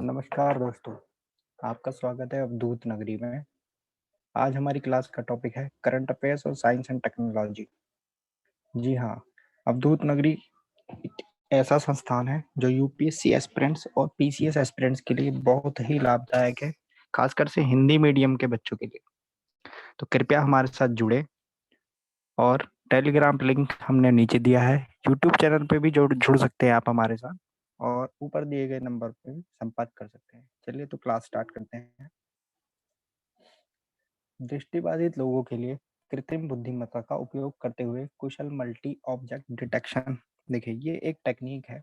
नमस्कार दोस्तों, आपका स्वागत है अवधूत नगरी में। आज हमारी क्लास का टॉपिक है करंट अफेयर्स और साइंस एंड टेक्नोलॉजी। जी हाँ, अवधूत नगरी एक ऐसा संस्थान है जो यूपीएससी एस्पिरेंट्स और पीसीएस एस्पिरेंट्स के लिए बहुत ही लाभदायक है, खासकर से हिंदी मीडियम के बच्चों के लिए। तो कृपया हमारे साथ जुड़े और टेलीग्राम लिंक हमने नीचे दिया है। यूट्यूब चैनल पे भी जुड़ सकते हैं आप हमारे साथ और ऊपर दिए गए नंबर पे भी संपर्क कर सकते हैं। चलिए तो क्लास स्टार्ट करते हैं। दृष्टिबाधित लोगों के लिए कृत्रिम बुद्धिमत्ता का उपयोग करते हुए कुशल मल्टी ऑब्जेक्ट डिटेक्शन। देखिए, ये एक टेक्निक है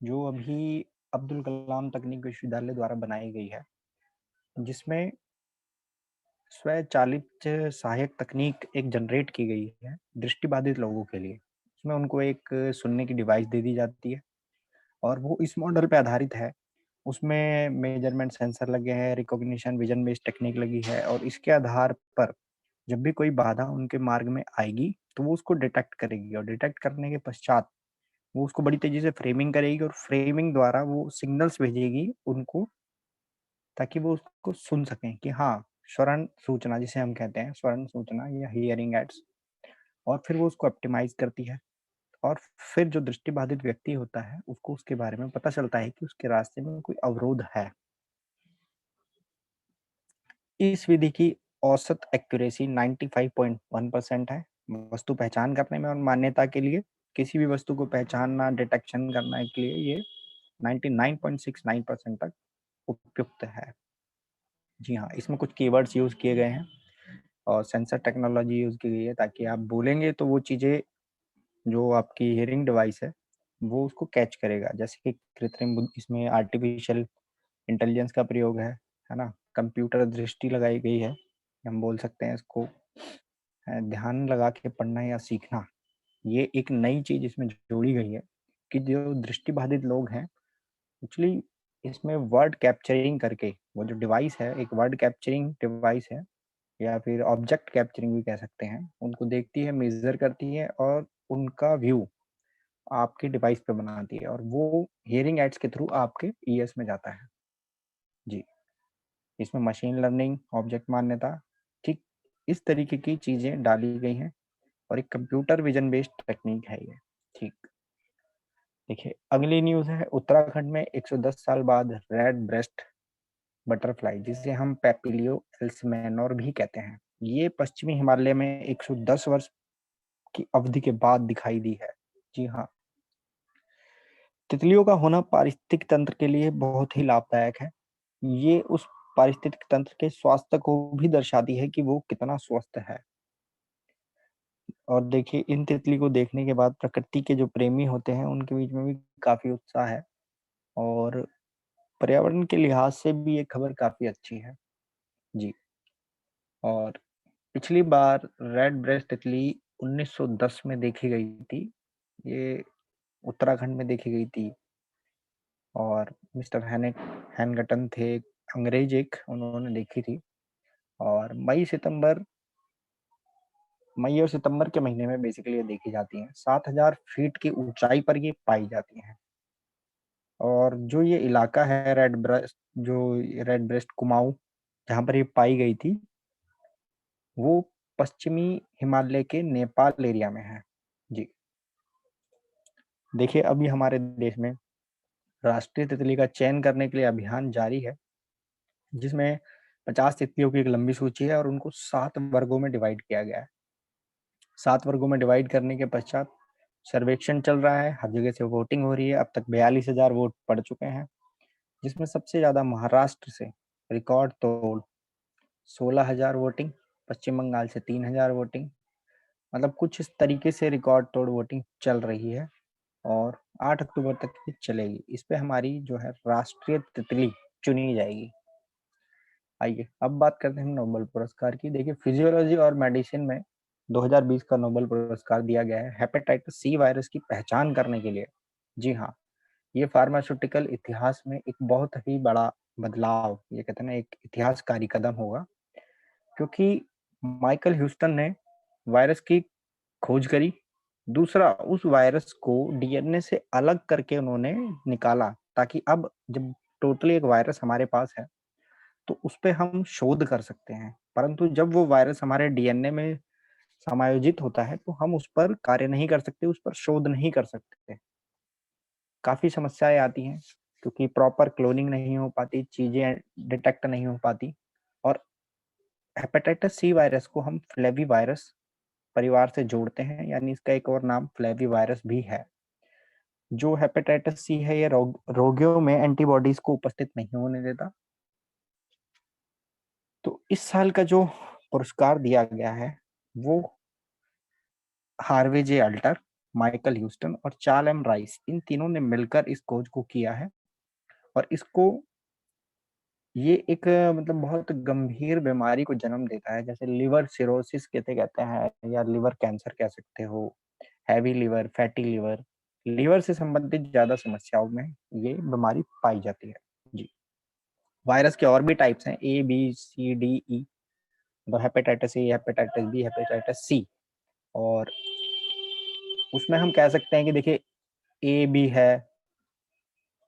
जो अभी अब्दुल कलाम तकनीक विश्वविद्यालय द्वारा बनाई गई है, जिसमें स्वचालित सहायक तकनीक एक जनरेट की गई है दृष्टिबाधित लोगों के लिए। उसमें उनको एक सुनने की डिवाइस दे दी जाती है और वो इस मॉडल पे आधारित है। उसमें मेजरमेंट सेंसर लगे हैं, रिकॉग्निशन विजन बेस्ड टेक्निक लगी है और इसके आधार पर जब भी कोई बाधा उनके मार्ग में आएगी तो वो उसको डिटेक्ट करेगी और डिटेक्ट करने के पश्चात वो उसको बड़ी तेजी से फ्रेमिंग करेगी और फ्रेमिंग द्वारा वो सिग्नल्स भेजेगी उनको, ताकि वो उसको सुन सकें कि हाँ, स्वर्ण सूचना जिसे हम कहते हैं, स्वर्ण सूचना या हियरिंग एड्स। और फिर वो उसको ऑप्टिमाइज करती है और फिर जो दृष्टिबाधित व्यक्ति होता है उसको उसके बारे में पता चलता है कि उसके रास्ते में कोई अवरोध है। इस विधि की औसत एक्यूरेसी 95.1% है। वस्तु पहचान करने में और मान्यता के लिए, किसी भी वस्तु को पहचानना, डिटेक्शन करने के लिए ये 99.69% तक उपयुक्त है। जी हाँ, इसमें कुछ कीवर्ड्स यूज किए गए हैं और सेंसर टेक्नोलॉजी यूज की गई है, ताकि आप बोलेंगे तो वो चीजें जो आपकी हियरिंग डिवाइस है वो उसको कैच करेगा। जैसे कि इसमें आर्टिफिशियल इंटेलिजेंस का प्रयोग है ना। कंप्यूटर दृष्टि लगाई गई है, हम बोल सकते हैं इसको। ध्यान लगा के पढ़ना या सीखना, ये एक नई चीज इसमें जोड़ी गई है कि जो दृष्टिबाधित लोग हैं, एक्चुअली इसमें वर्ड कैप्चरिंग करके, वो जो डिवाइस है एक वर्ड कैप्चरिंग डिवाइस है या फिर ऑब्जेक्ट कैप्चरिंग भी कह सकते हैं। उनको देखती है, मेजर करती है और उनका व्यू आपके डिवाइस पे बनाती है और वो हियरिंग एड्स के थ्रू आपके ईयर्स में जाता है। जी, इसमें मशीन लर्निंग, ऑब्जेक्ट मान्यता, ठीक इस तरीके की चीजें डाली गई हैं और एक कंप्यूटर विजन बेस्ड टेक्निक है ये। ठीक, देखिए अगली न्यूज है। उत्तराखंड में 110 साल बाद रेड ब्रेस्ट बटरफ्लाई, जिसे हम पेपिलियो एल्समेनोर भी कहते हैं, ये पश्चिमी हिमालय में 110 वर्ष की अवधि के बाद दिखाई दी है। जी हाँ, तितलियों का होना पारिस्थितिक तंत्र के लिए बहुत ही लाभदायक है। ये उस पारिस्थितिक तंत्र के स्वास्थ्य को भी दर्शाती है कि वो कितना स्वस्थ है। और देखिए, इन तितली को देखने के बाद प्रकृति के जो प्रेमी होते हैं उनके बीच में भी काफी उत्साह है और पर्यावरण के लिहाज से भी ये खबर काफी अच्छी है। जी, और पिछली बार रेड ब्रेस्ट तितली 1910 में देखी गई थी। ये उत्तराखंड में देखी गई थी और मिस्टर हैनगटन थे, अंग्रेज एक, उन्होंने देखी थी। और मई और सितंबर के महीने में बेसिकली ये देखी जाती हैं। 7,000 फीट की ऊंचाई पर ये पाई जाती हैं। और जो ये इलाका है रेड ब्रेस्ट कुमाऊं, जहाँ पर ये पाई गई थी, वो पश्चिमी हिमालय के नेपाल एरिया में है। जी, देखिए अभी हमारे देश में राष्ट्रीय तितली का चयन करने के लिए अभियान जारी है, जिसमें 50 तितलियों की एक लंबी सूची है और उनको 7 वर्गों में डिवाइड किया गया है। 7 वर्गों में डिवाइड करने के पश्चात सर्वेक्षण चल रहा है, हर जगह से वोटिंग हो रही है। अब तक 42,000 वोट पड़ चुके हैं, जिसमें सबसे ज्यादा महाराष्ट्र से रिकॉर्ड तोड़ 16,000 वोटिंग, पश्चिम बंगाल से 3,000 वोटिंग। मतलब कुछ इस तरीके से रिकॉर्ड तोड़ वोटिंग चल रही है और 8 अक्टूबर तक ये चलेगी। इस पे हमारी जो है राष्ट्रीय तितली चुनी जाएगी। आइए अब बात करते हैं नोबेल पुरस्कार की। देखिए, फिजियोलॉजी और मेडिसिन में 2020 का नोबेल पुरस्कार दिया गया है हेपेटाइटिस सी वायरस की पहचान करने के लिए। जी हाँ, ये फार्मास्यूटिकल इतिहास में एक बहुत ही बड़ा बदलाव, ये कहते हैं ना, एक इतिहासकारी कदम होगा, क्योंकि माइकल ह्यूस्टन ने वायरस की खोज करी। दूसरा, उस वायरस को डीएनए से अलग करके उन्होंने निकाला, ताकि अब जब टोटली एक वायरस हमारे पास है, तो उस पे हम शोध कर सकते हैं, परंतु जब वो वायरस हमारे डीएनए में समायोजित होता है, तो हम उस पर कार्य नहीं कर सकते, उस पर शोध नहीं कर सकते। काफ़ी समस्याएँ आती हैं, क्योंकि प्रॉपर क्लोनिंग नहीं हो पाती, चीज़ें डिटेक्ट नहीं हो पाती और हेपेटाइटिस सी वायरस को हम फ्लेविवायरस परिवार से जोड़ते हैं, यानी इसका एक और नाम फ्लेविवायरस भी है। जो हेपेटाइटिस सी है, ये रोगियों में एंटीबॉडीज़ को उपस्थित नहीं होने देता। तो इस साल का जो पुरस्कार दिया गया है, वो हार्वे जे अल्टर, माइकल ह्यूस्टन और चार्ल एम राइस, इन तीनों ने मिलकर इस खोज को किया है और इसको ये एक मतलब बहुत गंभीर बीमारी को जन्म देता है, जैसे लिवर सिरोसिस कहते कहते हैं या लिवर कैंसर कह सकते हो, heavy liver, fatty liver, liver से संबंधित ज़्यादा समस्याओं में ये बीमारी पाई जाती है। जी। वायरस के और भी टाइप्स हैं, ए, बी, सी, डी, ई, तो hepatitis A, hepatitis B, hepatitis C और उसमें हम कह सकते हैं कि देखिए ए भी है,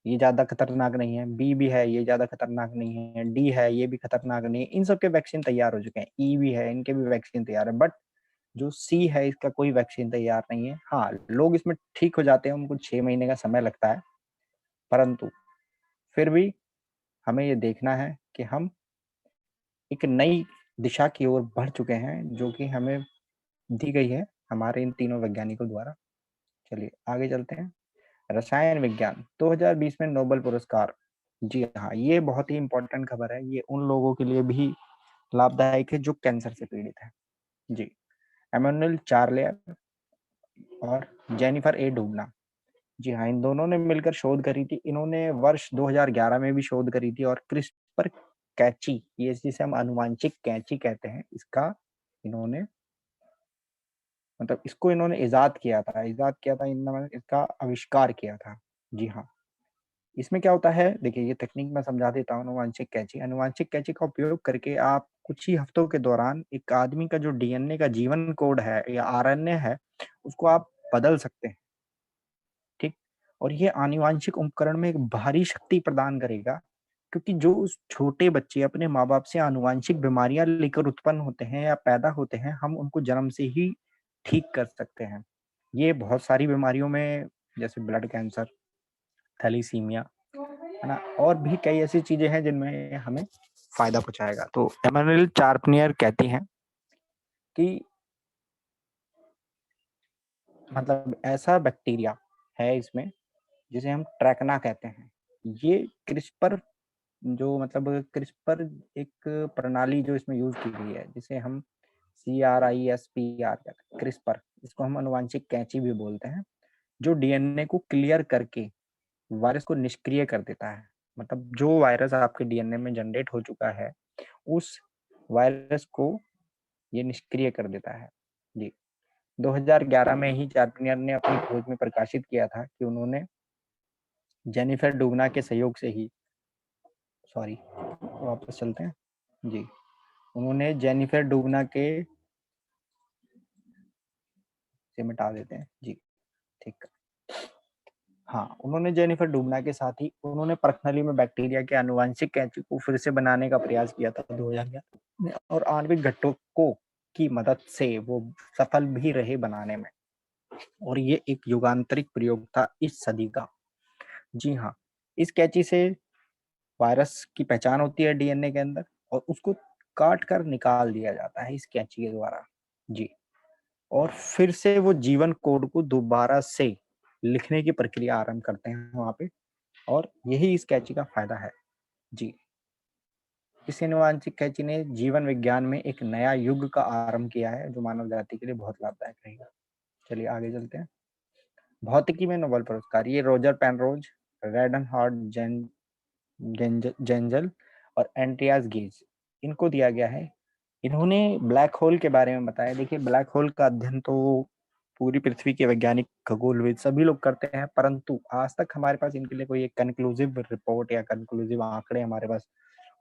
ये ज़्यादा खतरनाक नहीं है, बी भी है, ये ज़्यादा खतरनाक नहीं है, डी है, ये भी खतरनाक नहीं है, इन सब के वैक्सीन तैयार हो चुके हैं, ई भी है, इनके भी वैक्सीन तैयार है, बट जो सी है इसका कोई वैक्सीन तैयार नहीं है। हाँ, लोग इसमें ठीक हो जाते हैं, उनको 6 महीने का समय लगता है, परंतु फिर भी हमें ये देखना है कि हम एक नई दिशा की ओर बढ़ चुके हैं, जो कि हमें दी गई है हमारे इन तीनों वैज्ञानिकों द्वारा। चलिए आगे चलते हैं। रसायन विज्ञान 2020 में नोबेल पुरस्कार। जी हाँ, ये बहुत ही इम्पोर्टेंट खबर है, ये उन लोगों के लिए भी लाभदायक है जो कैंसर से पीड़ित है। जी, एमानुएल चार्लियर और जेनिफर ए डूबना। जी हाँ, इन दोनों ने मिलकर शोध करी थी। इन्होंने वर्ष 2011 में भी शोध करी थी और क्रिस्पर कैची, ये जिसे हम आनुवांशिक कैंची कहते हैं, इसका इन्होंने मतलब इसको इन्होंने इजाद किया था इन्होंने इसका आविष्कार किया था। जी हाँ, इसमें क्या होता है, देखिए ये तकनीक मैं समझा देता हूँ। आनुवांशिक कैंची का उपयोग करके आप कुछ ही हफ्तों के दौरान एक आदमी का जो डीएनए का जीवन कोड है या आरएनए है, उसको आप बदल सकते हैं। ठीक? और ये आनुवांशिक उपकरण में एक भारी शक्ति प्रदान करेगा, क्योंकि जो उस छोटे बच्चे अपने माँ-बाप से आनुवांशिक बीमारियाँ लेकर उत्पन्न होते हैं या पैदा होते हैं, हम उनको जन्म से ही ठीक कर सकते हैं। ये बहुत सारी बीमारियों में जैसे ब्लड कैंसर, थैलीसीमिया, है ना? और भी कई ऐसी चीज़ें हैं जिनमें हमें फ़ायदा पहुँचाएगा। तो एमानुएल चार्पनियर कहती हैं कि मतलब ऐसा बैक्टीरिया है इसमें जिसे हम ट्रैकना कहते हैं। ये क्रिस्पर जो मतलब क्रिस्पर एक प्रणाली जो इसमें यूज़ की गई है, जिसे हम CRISPR कहते हैं, क्रिस्पर, इसको हम आनुवांशिक कैंची भी बोलते हैं, जो डीएनए को क्लियर करके वायरस को निष्क्रिय कर देता है। मतलब जो वायरस आपके डीएनए में जनरेट हो चुका है, उस वायरस को ये निष्क्रिय कर देता है। जी, 2011 में ही चार्पनियर ने अपनी खोज में प्रकाशित किया था कि उन्होंने जेनिफर डूगना के सहयोग से ही सॉरी वापस चलते हैं। जी, उन्होंने जेनिफर डूगना के से मिटा देते हैं। जी, ठीक। हाँ, उन्होंने जेनिफर डूगना के साथ ही उन्होंने परखनली में बैक्टीरिया के आनुवांशिक कैंची को फिर से बनाने का प्रयास किया था 2011 में और आणविक घटकों की मदद से वो सफल भी रहे बनाने में। और ये एक युगांतरिक प्रयोग था इस सदी का। जी हाँ, इस कैंची से वायरस की पहचान होती है डीएनए के अंदर और उसको काट कर निकाल दिया जाता है इस कैंची के द्वारा। जी, और फिर से वो जीवन कोड को दोबारा से लिखने की प्रक्रिया आरंभ करते हैं वहाँ पे और यही इस कैंची का फ़ायदा है। जी, इस आनुवांशिक कैंची ने जीवन विज्ञान में एक नया युग का आरंभ किया है, जो मानव जाति के लिए बहुत लाभदायक रहेगा। चलिए आगे चलते हैं। भौतिकी में नोबेल पुरस्कार, ये रोजर पेनरोज, रेडनहॉर्ड जेंजल और एंड्रियास गेज, इनको दिया गया है। इन्होंने ब्लैक होल के बारे में बताया। देखिए ब्लैक होल का अध्ययन तो पूरी पृथ्वी के वैज्ञानिक, खगोलविद सभी लोग करते हैं, परंतु आज तक हमारे पास इनके लिए कोई एक कन्क्लूसिव रिपोर्ट या कन्क्लूसिव आंकड़े हमारे पास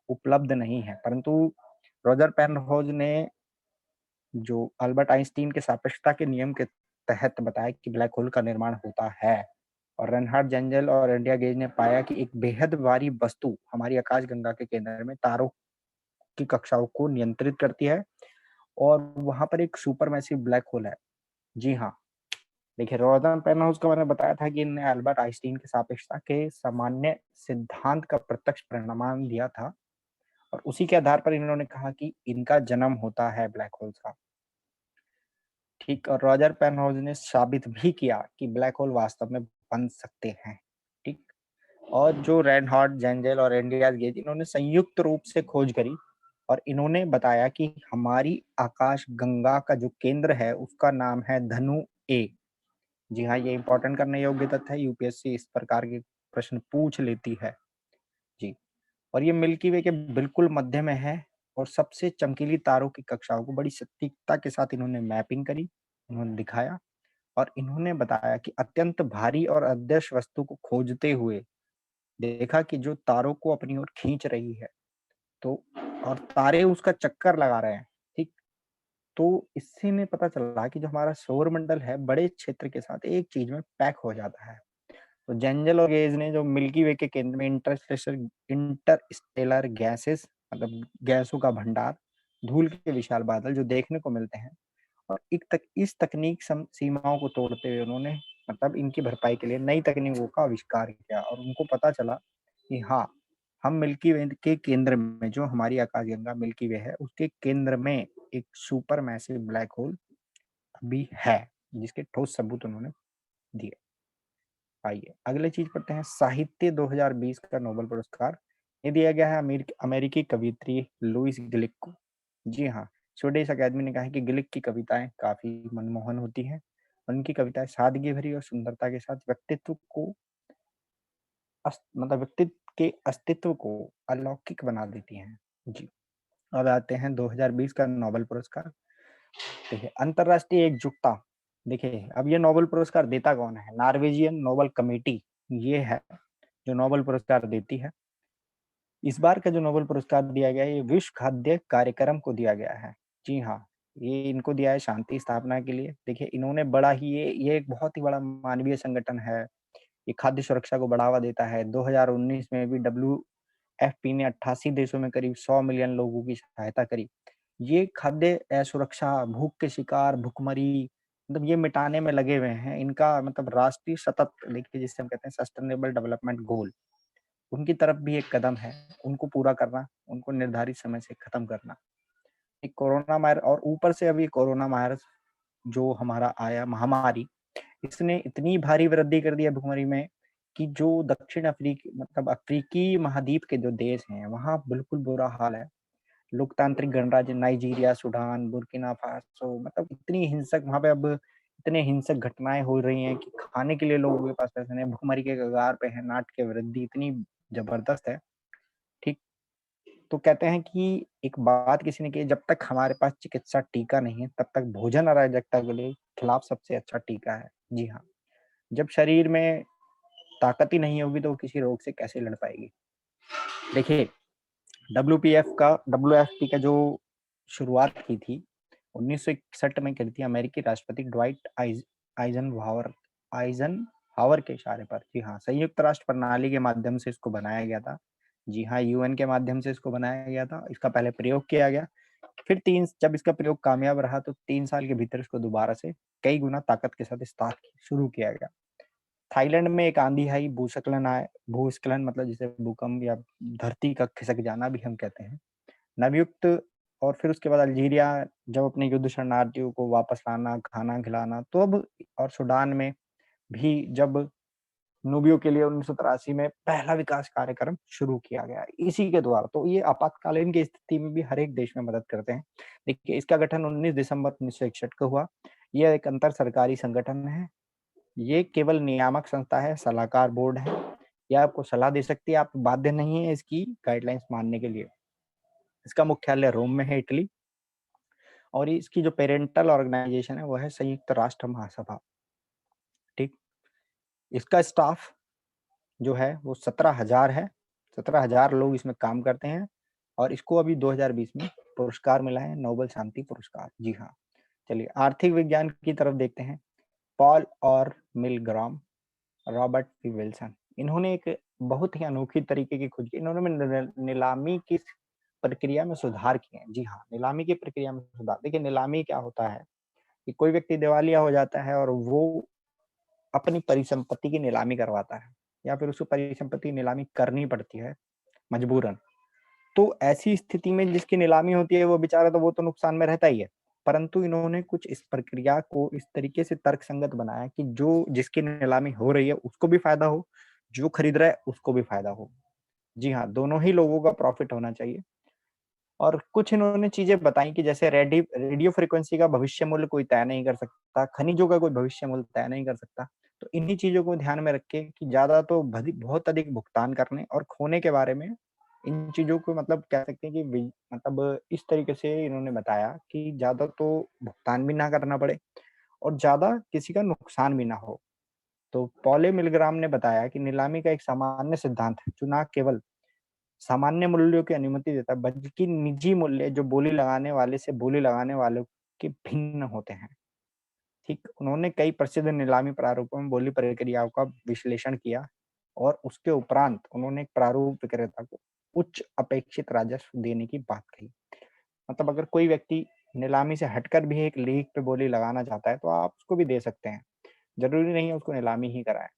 उपलब्ध नहीं है। परंतु रॉजर पेनरोज ने जो अल्बर्ट आइंस्टीन के सापेक्षता के नियम के तहत बताया कि ब्लैक होल का निर्माण होता है। और रेनहार्ड जेंजल और इंडिया गेज ने पाया कि एक बेहद भारी वस्तु हमारी आकाशगंगा के केंद्र में तारों की कक्षाओं को नियंत्रित करती है और वहां पर एक सुपरमैसिव ब्लैक होल है। जी हाँ, देखिए रोदन पेनहाउस का मैंने बताया था कि इन्हें अल्बर्ट आइंस्टीन के सापेक्षता के सामान्य सिद्धांत का प्रत्यक्ष प्रमाण दिया था और उसी के आधार पर इन्होंने कहा कि इनका जन्म होता है ब्लैक होल्स का। ठीक, और रॉजर पेनहाउस ने साबित भी किया कि ब्लैक होल वास्तव में बन सकते हैं। ठीक, और जो रेनहार्ड जेंजल और इंडिया गेज इन्होंने संयुक्त रूप से खोज करी और इन्होंने बताया कि हमारी आकाश गंगा का जो केंद्र है उसका नाम है धनु ए। जी हाँ, ये इंपॉर्टेंट करने योग्य तथ्य है, यूपीएससी इस प्रकार के प्रश्न पूछ लेती है। जी, और ये मिल्की वे के बिल्कुल मध्य में है और सबसे चमकीली तारों की कक्षाओं को बड़ी सटीकता के साथ इन्होंने मैपिंग करी, उन्होंने दिखाया और इन्होंने बताया कि अत्यंत भारी और अदृश्य वस्तु को खोजते हुए देखा कि जो तारों को अपनी ओर खींच रही है, तो और तारे उसका चक्कर लगा रहे हैं। ठीक, तो इससे इन्हें पता चला कि जो हमारा सौरमंडल है बड़े क्षेत्र के साथ एक चीज में पैक हो जाता है। तो जेंजल और गेज ने जो मिल्की वे के केंद्र में इंटरस्टेलर गैसेस मतलब गैसों का भंडार, धूल के विशाल बादल जो देखने को मिलते हैं और इस तकनीक सीमाओं को तोड़ते हुए उन्होंने मतलब इनकी भरपाई के लिए नई तकनीकों का आविष्कार किया और उनको पता चला कि हाँ, हम मिल्की वे के केंद्र में जो हमारी आकाशगंगा मिल्की वे है उसके केंद्र में एक सुपर मैसिव ब्लैक होल भी है, जिसके ठोस सबूत उन्होंने दिए। आइए अगले चीज पढ़ते हैं। साहित्य 2020 का नोबेल पुरस्कार ये दिया गया है अमेरिकी कवियत्री लुइस ग्लिक को। जी हाँ, स्वीडिश अकादमी ने कहा है कि ग्लिक की कविताएं काफी मनमोहन होती हैं। उनकी कविताएं सादगी भरी और सुंदरता के साथ मतलब व्यक्तित्व के अस्तित्व को अलौकिक बना देती हैं। जी, अब आते हैं 2020 का नोबेल पुरस्कार। देखिए अंतरराष्ट्रीय एकजुटता। देखिए अब ये नोबेल पुरस्कार देता कौन है? नॉर्वेजियन नोबेल कमेटी ये है जो नोबेल पुरस्कार देती है। इस बार का जो नोबेल पुरस्कार दिया गया है ये विश्व खाद्य कार्यक्रम को दिया गया है। जी हाँ, ये इनको दिया है शांति स्थापना के लिए। देखिए इन्होंने बड़ा ही ये एक बहुत ही बड़ा मानवीय संगठन है। ये खाद्य सुरक्षा को बढ़ावा देता है। 2019 में भी WFP ने 88 देशों में करीब 100 मिलियन लोगों की सहायता करी। ये खाद्य असुरक्षा, भूख के शिकार, भुखमरी मतलब ये मिटाने में लगे हुए हैं। इनका मतलब राष्ट्रीय सतत देखिए जिसे हम कहते हैं सस्टेनेबल डेवलपमेंट गोल, उनकी तरफ भी एक कदम है, उनको पूरा करना, उनको निर्धारित समय से खत्म करना। एक कोरोना वायरस और ऊपर से अभी कोरोना वायरस जो हमारा आया महामारी, इसने इतनी भारी वृद्धि कर दी है भुखमरी में कि जो दक्षिण अफ्रीकी मतलब अफ्रीकी महाद्वीप के जो देश हैं, वहाँ बिल्कुल बुरा हाल है। लोकतांत्रिक गणराज्य नाइजीरिया, सूडान, बुर्किना फासो मतलब इतनी हिंसक वहाँ पे अब इतने हिंसक घटनाएं हो रही हैं कि खाने के लिए लोगों के पास पैसे नहीं है, भुखमरी के कगार पे है, नाट के वृद्धि इतनी जबरदस्त है। ठीक, तो कहते हैं कि एक बात किसी ने कही, जब तक हमारे पास चिकित्सा टीका नहीं है तब तक भोजन अराजकता के लिए खिलाफ सबसे अच्छा टीका है। जी हाँ, जब शरीर में ताकत ही नहीं होगी तो वो किसी रोग से कैसे लड़ पाएगी। देखिए WFP का जो शुरुआत की थी 1961 में करी थी अमेरिकी राष्ट्रपति ड्वाइट आइजनहावर के इशारे पर। जी हाँ, संयुक्त राष्ट्र प्रणाली के माध्यम से इसको बनाया गया था। जी हाँ, यूएन के माध्यम से इसको बनाया गया था। इसका पहले प्रयोग किया गया, फिर जब इसका प्रयोग कामयाब रहा तो 3 साल के भीतर इसको दोबारा से कई गुना ताकत के साथ शुरू किया गया। थाईलैंड में एक आंधी आई, भूस्खलन मतलब जिसे भूकंप या धरती का खिसक जाना भी हम कहते हैं, नवयुक्त। और फिर उसके बाद अल्जीरिया जब अपने युद्ध शरणार्थियों को वापस लाना, खाना खिलाना, तो अब और सूडान में भी जब नूबियों के लिए 1983 में पहला विकास कार्यक्रम शुरू किया गया इसी के द्वारा। तो ये आपातकालीन की स्थिति में भी हर एक देश में मदद करते हैं। देखिए इसका गठन 19 दिसंबर 1961 को हुआ। यह एक अंतर सरकारी संगठन है। ये केवल नियामक संस्था है, सलाहकार बोर्ड है। यह आपको सलाह दे सकती है, आप बाध्य नहीं है इसकी गाइडलाइंस मानने के लिए। इसका मुख्यालय रोम में है, इटली। और इसकी जो पेरेंटल ऑर्गेनाइजेशन है वो है संयुक्त राष्ट्र महासभा। ठीक, इसका स्टाफ जो है वो 17,000 है। 17,000 लोग इसमें काम करते हैं और इसको अभी 2020 में पुरस्कार मिला है, नोबेल शांति पुरस्कार। जी हाँ, चलिए आर्थिक विज्ञान की तरफ देखते हैं। पॉल और मिलग्राम रॉबर्ट पी विल्सन। इन्होंने एक बहुत ही अनोखी तरीके की खोज की। इन्होंने नीलामी की प्रक्रिया में सुधार किए हैं। जी हाँ, नीलामी की प्रक्रिया में सुधार। देखिए नीलामी क्या होता है कि कोई व्यक्ति दिवालिया हो जाता है और वो अपनी परिसंपत्ति की नीलामी करवाता है या फिर उसको परिसंपत्ति की नीलामी करनी पड़ती है मजबूरन। तो ऐसी स्थिति में जिसकी नीलामी होती है वो बेचारा तो वो तो नुकसान में रहता ही है, परंतु इन्होंने कुछ इस प्रक्रिया को इस तरीके से तर्कसंगत बनाया कि जो जिसकी नीलामी हो रही है उसको भी फायदा हो, जो खरीद रहा है उसको भी फायदा हो। जी हाँ, दोनों ही लोगों का प्रॉफिट होना चाहिए। और कुछ इन्होंने चीजें बताई कि जैसे रेडियो फ्रीक्वेंसी का भविष्य मूल्य कोई तय नहीं कर सकता, खनिजों का कोई भविष्य मूल्य तय नहीं कर सकता। तो इन्हीं चीजों को ध्यान में रख के कि ज्यादा तो बहुत अधिक भुगतान करने और खोने के बारे में इन चीजों को मतलब कह सकते हैं कि मतलब इस तरीके से इन्होंने बताया कि ज्यादा तो भुगतान भी ना करना पड़े और ज्यादा किसी का नुकसान भी ना हो। तो पॉले मिलग्राम ने बताया कि नीलामी का एक सामान्य सिद्धांत है जो ना केवल सामान्य मूल्यों की अनुमति देता है बल्कि निजी मूल्य जो बोली लगाने वाले से बोली लगाने वालों के भिन्न होते हैं। ठीक, उन्होंने कई प्रसिद्ध नीलामी प्रारूपों में बोली प्रक्रियाओं का विश्लेषण किया और उसके उपरांत उन्होंने एक प्रारूप विक्रेता को उच्च अपेक्षित राजस्व देने की बात कही। मतलब अगर कोई व्यक्ति नीलामी से हटकर भी एक लीक पे बोली लगाना चाहता है तो आप उसको भी दे सकते हैं, जरूरी नहीं है उसको नीलामी ही कराएं।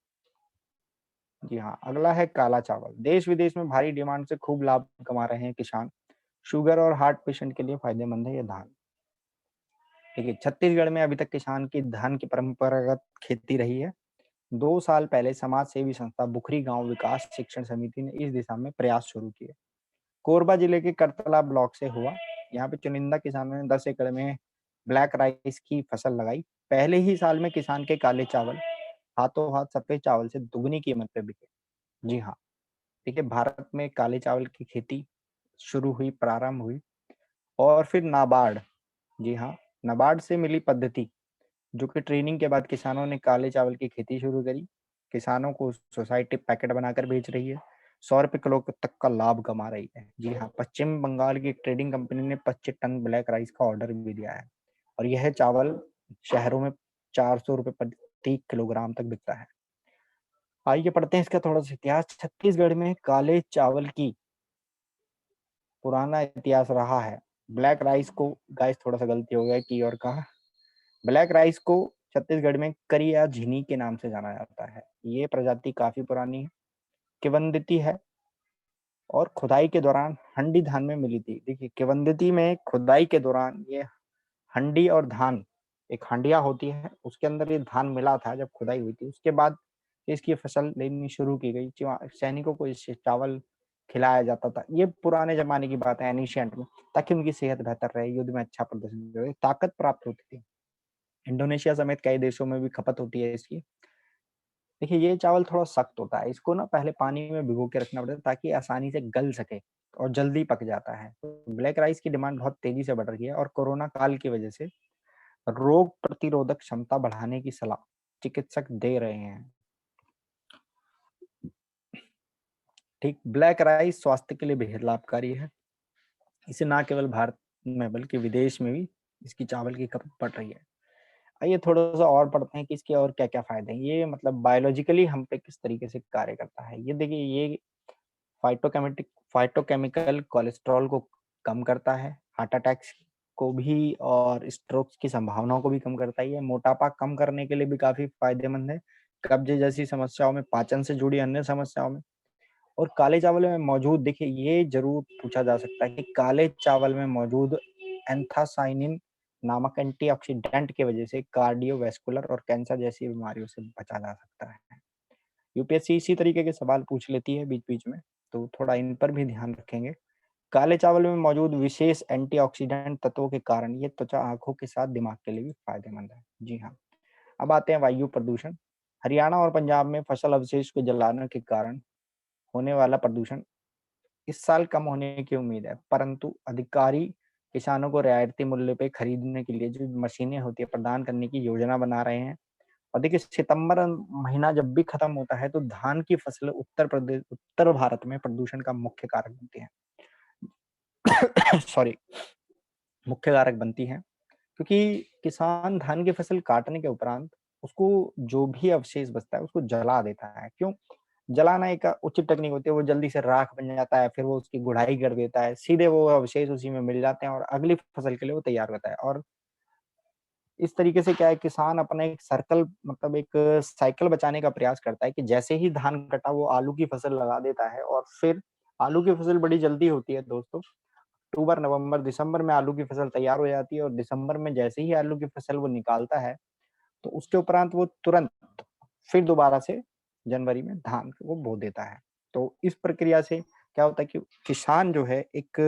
जी हाँ, अगला है काला चावल। देश विदेश में भारी डिमांड से खूब लाभ कमा रहे हैं किसान। शुगर और हार्ट पेशेंट के लिए फायदेमंद है ये धान। देखिए छत्तीसगढ़ में अभी तक किसान की धान की परंपरागत खेती रही है। 2 साल पहले समाज सेवी संस्था बुखरी गांव विकास शिक्षण समिति ने इस दिशा में प्रयास शुरू किए। कोरबा जिले के करतला ब्लॉक से हुआ। यहाँ पे चुनिंदा किसानों ने 10 एकड़ में ब्लैक राइस की फसल लगाई। पहले ही साल में किसान के काले चावल हाथों हाथ सफेद चावल से दुगनी कीमत पे बिके। जी हाँ, देखिए भारत में काले चावल की खेती शुरू हुई, प्रारंभ हुई और फिर नाबार्ड, जी हाँ, नाबार्ड से मिली पद्धति जो कि ट्रेनिंग के बाद किसानों ने काले चावल की खेती शुरू करी। किसानों को सोसाइटी पैकेट बनाकर बेच रही है, 100 रुपए किलो तक का लाभ कमा रही है। जी हाँ, पश्चिम बंगाल की एक ट्रेडिंग कंपनी ने 25 टन ब्लैक राइस का ऑर्डर भी दिया है और यह चावल शहरों में 400 रुपए प्रति किलोग्राम तक बिकता है। आइए पढ़ते हैं इसका थोड़ा सा इतिहास। छत्तीसगढ़ में काले चावल की पुराना इतिहास रहा है। ब्लैक राइस को, गाइस थोड़ा सा गलती हो गया की और कहा, ब्लैक राइस को छत्तीसगढ़ में करिया झिनी के नाम से जाना जाता है। ये प्रजाति काफी पुरानी है, किवंदिती है और खुदाई के दौरान हंडी धान में मिली थी। देखिए किवंदिती में खुदाई के दौरान ये हंडी और धान, एक हंडिया होती है उसके अंदर ये धान मिला था जब खुदाई हुई थी। उसके बाद इसकी फसल लेनी शुरू की गई। सैनिकों को इससे चावल खिलाया जाता था। ये पुराने जमाने की बात है, एनिशियंट में, ताकि उनकी सेहत बेहतर रहे, युद्ध में अच्छा प्रदर्शन करे, ताकत प्राप्त होती थी। इंडोनेशिया समेत कई देशों में भी खपत होती है इसकी। देखिए ये चावल थोड़ा सख्त होता है, इसको ना पहले पानी में भिगो के रखना पड़ता है ताकि आसानी से गल सके और जल्दी पक जाता है। तो ब्लैक राइस की डिमांड बहुत तेजी से बढ़ रही है और कोरोना काल की वजह से रोग प्रतिरोधक क्षमता बढ़ाने की सलाह चिकित्सक दे रहे हैं। ठीक, ब्लैक राइस स्वास्थ्य के लिए बेहद लाभकारी है। इसे ना केवल भारत में बल्कि विदेश में भी इसकी चावल की खपत बढ़ रही है। आइए थोड़ा सा और पढ़ते हैं कि इसके और क्या क्या फायदे हैं। ये मतलब बायोलॉजिकली हम पे किस तरीके से कार्य करता है। ये देखिए ये फाइटोकेमिकल कोलेस्ट्रॉल को कम करता है, हार्ट अटैक्स को भी और स्ट्रोक्स की संभावनाओं को भी कम करता है। ये मोटापा कम करने के लिए भी काफी फायदेमंद है, कब्ज जैसी समस्याओं में, पाचन से जुड़ी अन्य समस्याओं में। और काले चावल में मौजूद, देखिए ये जरूर पूछा जा सकता है कि काले चावल में मौजूद एंथासाइनिन नामक एंटीऑक्सीडेंट की वजह से कार्डियोवैस्कुलर और कैंसर जैसी बीमारियों से बचा जा सकता है। यूपीएससी इसी तरीके के सवाल पूछ लेती है बीच बीच में, तो थोड़ा इन पर भी ध्यान रखेंगे। काले चावल में मौजूद विशेष एंटीऑक्सीडेंट तत्वों के कारण ये त्वचा, आंखों के साथ दिमाग के लिए भी फायदेमंद है। जी हाँ, अब आते हैं वायु प्रदूषण। हरियाणा और पंजाब में फसल अवशेष को जलाने के कारण होने वाला प्रदूषण इस साल कम होने की उम्मीद है, परंतु अधिकारी किसानों को रियायती मूल्य पे खरीदने के लिए जो मशीनें होती है प्रदान करने की योजना बना रहे हैं। और देखिए सितंबर महीना जब भी खत्म होता है तो धान की फसल उत्तर भारत में प्रदूषण का मुख्य कारक बनती है। सॉरी, मुख्य कारक बनती है क्योंकि किसान धान की फसल काटने के उपरांत उसको जो भी अवशेष बचता है उसको जला देता है। क्यों? जलाना एक उचित टेक्निक होती है, वो जल्दी से राख बन जाता है, फिर वो उसकी गुड़ाई कर देता है, सीधे वो अवशेष उसी में मिल जाते हैं और अगली फसल के लिए वो तैयार होता है। और इस तरीके से क्या है, किसान अपना एक सर्कल मतलब एक साइकिल बचाने का प्रयास करता है कि जैसे ही धान कटा वो आलू की फसल लगा देता है और फिर आलू की फसल बड़ी जल्दी होती है दोस्तों। अक्टूबर, नवंबर, दिसंबर में आलू की फसल तैयार हो जाती है और दिसंबर में जैसे ही आलू की फसल वो निकालता है, तो उसके उपरांत वो तुरंत फिर दोबारा से जनवरी में धान को वो बो देता है। तो इस प्रक्रिया से क्या होता है कि किसान जो है एक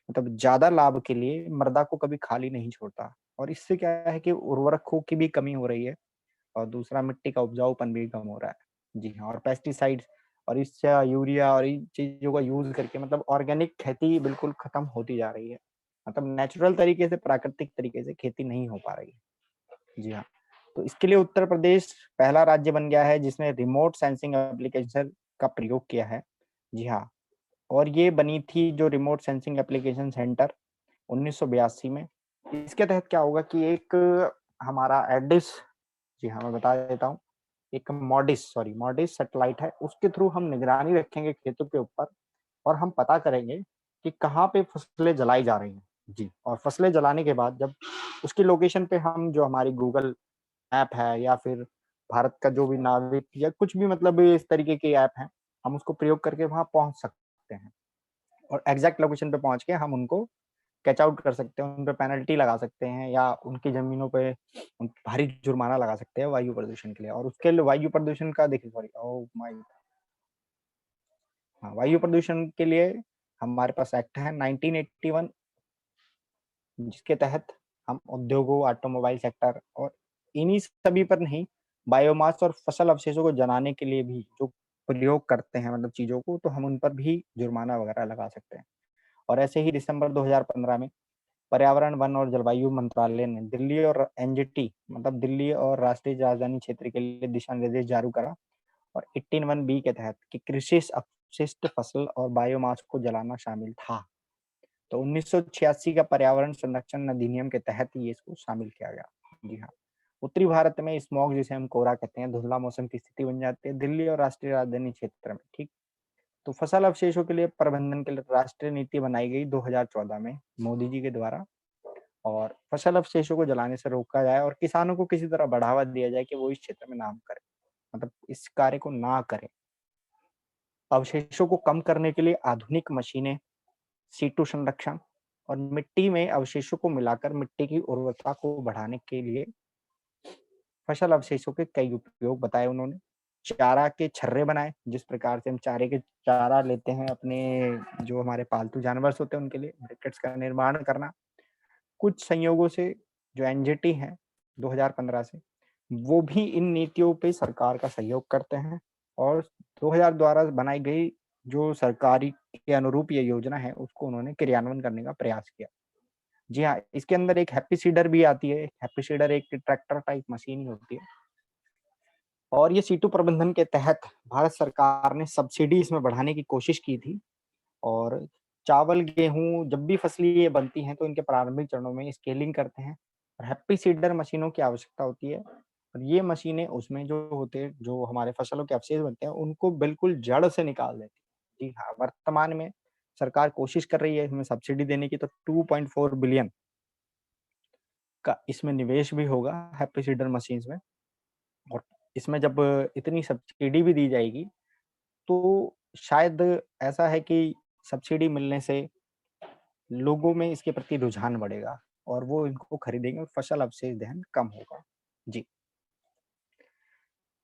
मतलब ज़्यादा लाभ के लिए मृदा को कभी खाली नहीं छोड़ता और इससे क्या है कि उर्वरकों की भी कमी हो रही है और दूसरा मिट्टी का उपजाऊपन भी कम हो रहा है। जी हाँ, और पेस्टिसाइड्स और इससे यूरिया और इन चीज़ों का यूज़ करके मतलब ऑर्गेनिक खेती बिल्कुल खत्म होती जा रही है। मतलब नेचुरल तरीके से, प्राकृतिक तरीके से खेती नहीं हो पा रही है। जी हाँ, तो इसके लिए उत्तर प्रदेश पहला राज्य बन गया है जिसने रिमोट सेंसिंग एप्लीकेशन का प्रयोग किया है। जी हाँ, और ये बनी थी जो रिमोट सेंसिंग एप्लीकेशन सेंटर 1982 में। इसके तहत क्या होगा कि एक हमारा एडिस, जी हाँ, मैं बता देता हूँ। एक मॉडिस सैटेलाइट है, उसके थ्रू हम निगरानी रखेंगे खेतों के ऊपर और हम पता करेंगे कि कहाँ पे फसलें जलाई जा रही हैं। जी, और फसलें जलाने के बाद जब उसकी लोकेशन पे हम जो हमारी गूगल ऐप है या फिर भारत का जो भी नाविक या कुछ भी मतलब इस तरीके के ऐप हैं, हम उसको प्रयोग करके वहाँ पहुँच सकते हैं और एग्ज़ैक्ट लोकेशन पे पहुँच के हम उनको कैच आउट कर सकते हैं, उन पे पेनल्टी लगा सकते हैं या उनकी ज़मीनों पे भारी जुर्माना लगा सकते हैं वायु प्रदूषण के लिए। और उसके लिए वायु प्रदूषण का देखिए सॉरी ओह माय हाँ, वायु प्रदूषण के लिए हमारे पास एक्ट है 1981 जिसके तहत हम उद्योगों, ऑटोमोबाइल सेक्टर और इन्हीं सभी पर नहीं, बायोमास और फसल अवशेषों को जलाने के लिए भी जो प्रयोग करते हैं मतलब चीज़ों को, तो हम उन पर भी जुर्माना वगैरह लगा सकते हैं। और ऐसे ही दिसंबर 2015 में पर्यावरण, वन और जलवायु मंत्रालय ने दिल्ली और एनजीटी मतलब दिल्ली और राष्ट्रीय राजधानी क्षेत्र के लिए दिशा निर्देश जारी करा और 18(1) बी के तहत कि कृषि अपशिष्ट फसल और बायोमास को जलाना शामिल था। तो 1986 का पर्यावरण संरक्षण अधिनियम के तहत ही इसको शामिल किया गया। जी हाँ, उत्तरी भारत में स्मॉग जिसे हम कोहरा कहते हैं, धुंधला मौसम की स्थिति बन जाती है दिल्ली और राष्ट्रीय राजधानी क्षेत्र में, ठीक? तो फसल अवशेषों के लिए प्रबंधन के लिए राष्ट्रीय नीति बनाई गई 2014 में मोदी जी के द्वारा और फसल अवशेषों को जलाने से रोका जाए और किसानों को किसी तरह बढ़ावा दिया जाए कि वो इस क्षेत्र में ना करें, मतलब इस कार्य को ना करें। अवशेषों को कम करने के लिए आधुनिक मशीनें, सीटू संरक्षण और मिट्टी में अवशेषों को मिलाकर मिट्टी की उर्वरता को बढ़ाने के लिए फसल अवशेषों के कई उपयोग बताए उन्होंने। चारा के छर्रे बनाए, जिस प्रकार से हम चारा लेते हैं अपने जो हमारे पालतू जानवर होते हैं उनके लिए, ब्रिकेट्स का निर्माण करना। कुछ संयोगों से जो एनजीटी हैं 2015 से, वो भी इन नीतियों पे सरकार का सहयोग करते हैं और 2000 द्वारा बनाई गई जो सरकारी के अनुरूप ये योजना है, उसको उन्होंने क्रियान्वयन करने का प्रयास किया। जी हाँ, इसके अंदर एक हैप्पी सीडर भी आती है। हैप्पी सीडर एक ट्रैक्टर टाइप मशीन ही होती है और ये सीटू प्रबंधन के तहत भारत सरकार ने सब्सिडी इसमें बढ़ाने की कोशिश की थी और चावल, गेहूँ जब भी फसलें ये बनती हैं तो इनके प्रारंभिक चरणों में स्केलिंग करते हैं और हैप्पी सीडर मशीनों की आवश्यकता होती है और ये मशीनें उसमें जो होते हैं, जो हमारे फसलों के अवशेष बनते हैं, उनको बिल्कुल जड़ से निकाल देती है। जी हाँ, वर्तमान में सरकार कोशिश कर रही है इसमें सब्सिडी देने की तो 2.4 बिलियन का इसमें निवेश भी होगा हैप्पी सीडर मशीन्स में और इसमें जब इतनी सब्सिडी भी दी जाएगी, तो शायद ऐसा है कि सब्सिडी मिलने से लोगों में इसके प्रति रुझान बढ़ेगा और वो इनको खरीदेंगे और फसल अवशेष दहन कम होगा। जी,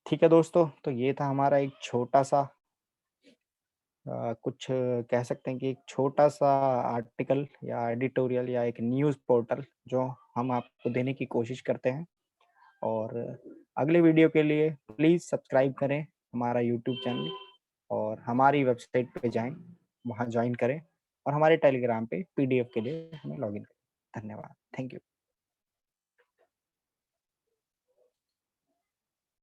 ठीक है दोस्तों, तो ये था हमारा एक छोटा-सा कुछ कह सकते हैं कि एक छोटा-सा आर्टिकल या एडिटोरियल या एक न्यूज़ पोर्टल जो हम आपको देने की कोशिश करते हैं और अगले वीडियो के लिए प्लीज़ सब्सक्राइब करें हमारा यूट्यूब चैनल और हमारी वेबसाइट पे जाएँ, वहाँ जॉइन करें और हमारे टेलीग्राम पे पीडीएफ के लिए हमें लॉगिन करें। धन्यवाद। Thank you.